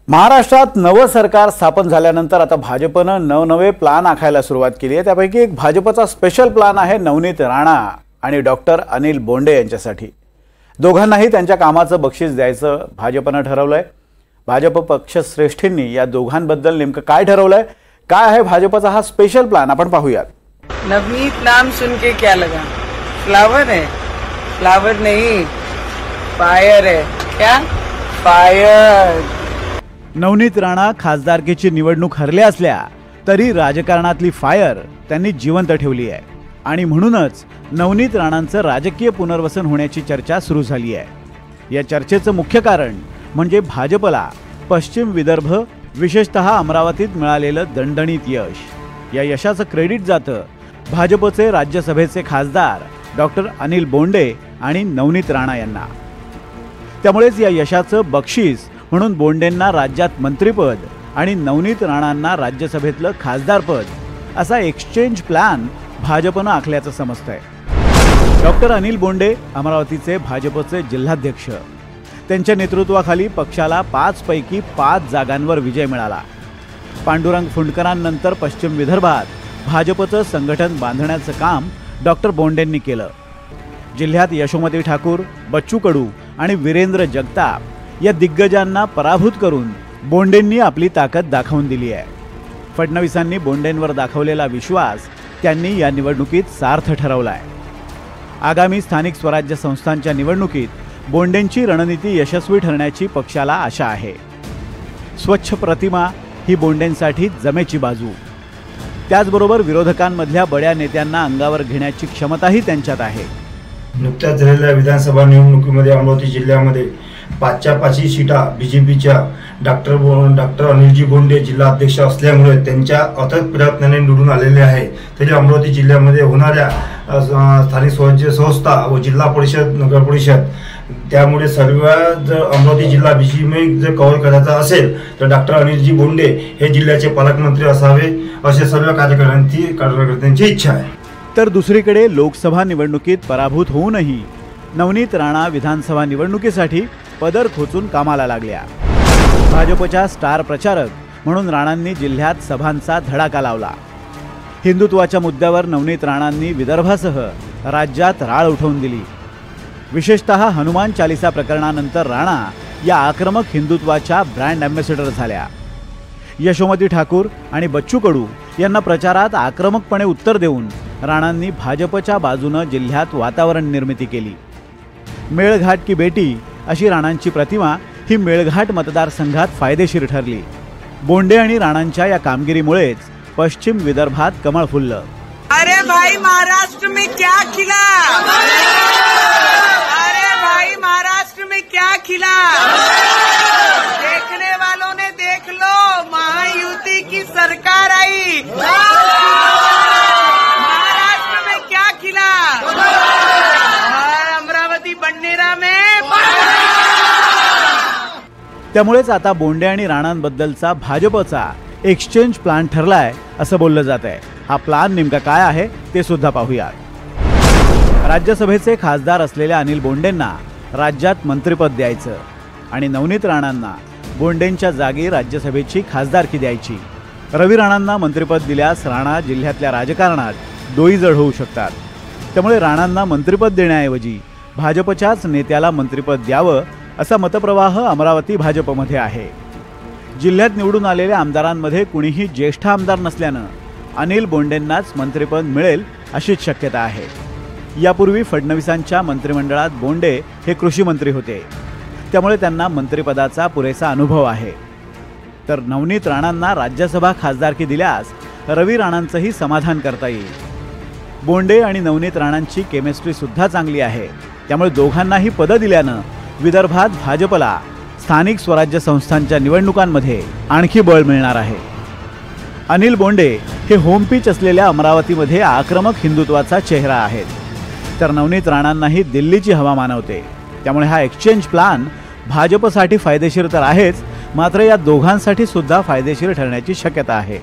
महाराष्ट्रात नवं सरकार स्थापन झाल्यानंतर आता भाजपनं नवनवे प्लान आखायला सुरुवात केली आहे। त्यापैकी एक भाजपचा स्पेशल प्लान आहे नवनीत राणा आणि डॉक्टर अनिल बोंडे यांच्यासाठी। दोघांनाही त्यांच्या कामाचं बक्षीस द्यायचं भाजपनं ठरवलंय। भाजप पक्षश्रेष्ठींनी या दोघांबद्दल नेमकं काय ठरवलंय, काय आहे भाजपचा हा स्पेशल प्लान, आपण पाहूयात। नवनीत नाम सुन के क्या लगा? फ्लावर है? फ्लावर नहीं, फायर है। क्या? फायर। नवनीत राणा खासदारकीची निवडणूक हरले असल्या तरी राजकारणातली फायर त्यांनी जिवंत ठेवली आहे आणि म्हणूनच नवनीत राणांचं राजकीय पुनर्वसन होण्याची चर्चा सुरू झाली आहे। या चर्चेचं मुख्य कारण म्हणजे भाजपला पश्चिम विदर्भ विशेषतः अमरावतीत मिळालेलं दणदणीत यश। या यशाचं क्रेडिट जातं भाजपचे राज्यसभेचे खासदार डॉक्टर अनिल बोंडे आणि नवनीत राणा यांना। त्यामुळेच या यशाचं बक्षीस म्हणून बोंडेंना राज्यात मंत्रिपद आणि नवनीत राणांना राज्यसभेतलं खासदारपद असा एक्सचेंज प्लॅन भाजपनं आखल्याचं समजतंय। डॉक्टर अनिल बोंडे अमरावतीचे भाजपचे जिल्हाध्यक्ष, त्यांच्या नेतृत्वाखाली पक्षाला 5 पैकी 5 जागांवर विजय मिळाला। पांडुरंग फुंडकरांनंतर पश्चिम विदर्भात भाजपचं संघटन बांधण्याचं काम डॉक्टर बोंडेंनी केलं। जिल्ह्यात यशोमती ठाकूर, बच्चू कडू आणि वीरेंद्र जगताप या दिग्गजांना पराभूत करून बोंडेंनी आपली ताकद दाखवून दिली आहे। फडणवीसांनी बोंडेंवर दाखवलेला विश्वास त्यांनी या निवडणुकीत सार्थ ठरवलाय। आगामी स्थानिक स्वराज्य संस्थांच्या निवडणुकीत बोंडेंची रणनीती यशस्वी ठरण्याची पक्षाला आशा आहे। स्वच्छ प्रतिमा ही बोंडेंसाठी जमेची बाजू, त्याचबरोबर विरोधकांमधल्या बड्या नेत्यांना अंगावर घेण्याची क्षमताही त्यांच्यात आहे। नुकत्याच झालेल्या विधानसभा निवडणुकीमध्ये अमरावती जिल्ह्यामध्ये 5च्या 5 सीटा बीजेपीच्या डॉक्टर अनिलजी बोंडे जिल्हा अध्यक्ष असल्यामुळे त्यांच्या अथक प्रयत्नाने निवडून आलेले आहे। तरी अमरावती जिल्ह्यामध्ये होणाऱ्या स्थानिक स्वराज्य संस्था व जिल्हा परिषद, नगर परिषद, त्यामुळे सर्व जर अमरावती जिल्हा बीजेपी जर कव्हर करायचा असेल तर डॉक्टर अनिलजी बोंडे हे जिल्ह्याचे पालकमंत्री असावे असे सर्व कार्यकर्त्यांची इच्छा आहे। तर दुसरीकडे लोकसभा निवडणुकीत पराभूत होऊनही नवनीत राणा विधानसभा निवडणुकीसाठी पदर खोचून कामाला लागल्या। भाजपच्या स्टार प्रचारक म्हणून राणांनी जिल्ह्यात सभांचा धडाका लावला। हिंदुत्वाच्या मुद्द्यावर नवनीत राणांनी विदर्भासह राज्यात राळ उठवून दिली। विशेषतः हनुमान चालीसा प्रकरणानंतर राणा या आक्रमक हिंदुत्वाच्या ब्रँड अँबॅसेडर झाल्या। यशोमती ठाकूर आणि बच्चू कडू यांना प्रचारात आक्रमकपणे उत्तर देऊन राणांनी भाजपच्या बाजूने जिल्ह्यात वातावरण निर्मिती केली। मेळघाट की बेटी अशी राणांची प्रतिमा ही मेळघाट मतदारसंघात फायदेशीर ठरली। बोंडे आणि राणांच्या या कामगिरीमुळेच पश्चिम विदर्भात कमळ फुललं। अरे भाई महाराष्ट्र में क्या खिला? अरे भाई महाराष्ट्र में क्या खिला? देखने वालों ने देख लो, महायुति की सरकार आई। महाराष्ट्र में क्या खिला? अमरावती बन्नेरा में। त्यामुळेच आता बोंडे आणि राणांबद्दलचा भाजपचा एक्सचेंज प्लान ठरलाय असं बोललं जात आहे। हा प्लान नेमका काय आहे ते सुद्धा पाहूयात। राज्यसभेचे खासदार असलेल्या अनिल बोंडेंना राज्यात मंत्रिपद द्यायचं आणि नवनीत राणांना बोंडेंच्या जागी राज्यसभेची खासदारकी द्यायची। रवी राणांना मंत्रिपद दिल्यास राणा जिल्ह्यातल्या राजकारणात डोईजड होऊ शकतात। त्यामुळे राणांना मंत्रिपद देण्याऐवजी भाजपच्याच नेत्याला मंत्रिपद द्यावं असा मतप्रवाह अमरावती भाजपमध्ये आहे। जिल्ह्यात निवडून आलेल्या आमदारांमध्ये कुणीही ज्येष्ठ आमदार नसल्यानं अनिल बोंडेंनाच मंत्रिपद मिळेल अशीच शक्यता आहे। यापूर्वी फडणवीसांच्या मंत्रिमंडळात बोंडे हे कृषी मंत्री होते, त्यामुळे त्यांना मंत्रिपदाचा पुरेसा अनुभव आहे। तर नवनीत राणांना राज्यसभा खासदारकी दिल्यास रवी राणांचंही समाधान करता येईल। बोंडे आणि नवनीत राणांची केमिस्ट्री सुद्धा चांगली आहे, त्यामुळे दोघांनाही पदं दिल्यानं विदर्भात भाजपला स्थानिक स्वराज्य संस्थांच्या निवडणुकांमध्ये आणखी बळ मिळणार आहे। अनिल बोंडे हे होम पिच असलेल्या अमरावतीमध्ये आक्रमक हिंदुत्वाचा चेहरा आहेत, तर नवनीत राणांनाही दिल्लीची हवा मानवते। त्यामुळे हा एक्सचेंज प्लान भाजपसाठी फायदेशीर तर आहेच, मात्र या दोघांसाठी सुद्धा फायदेशीर ठरण्याची शक्यता आहे।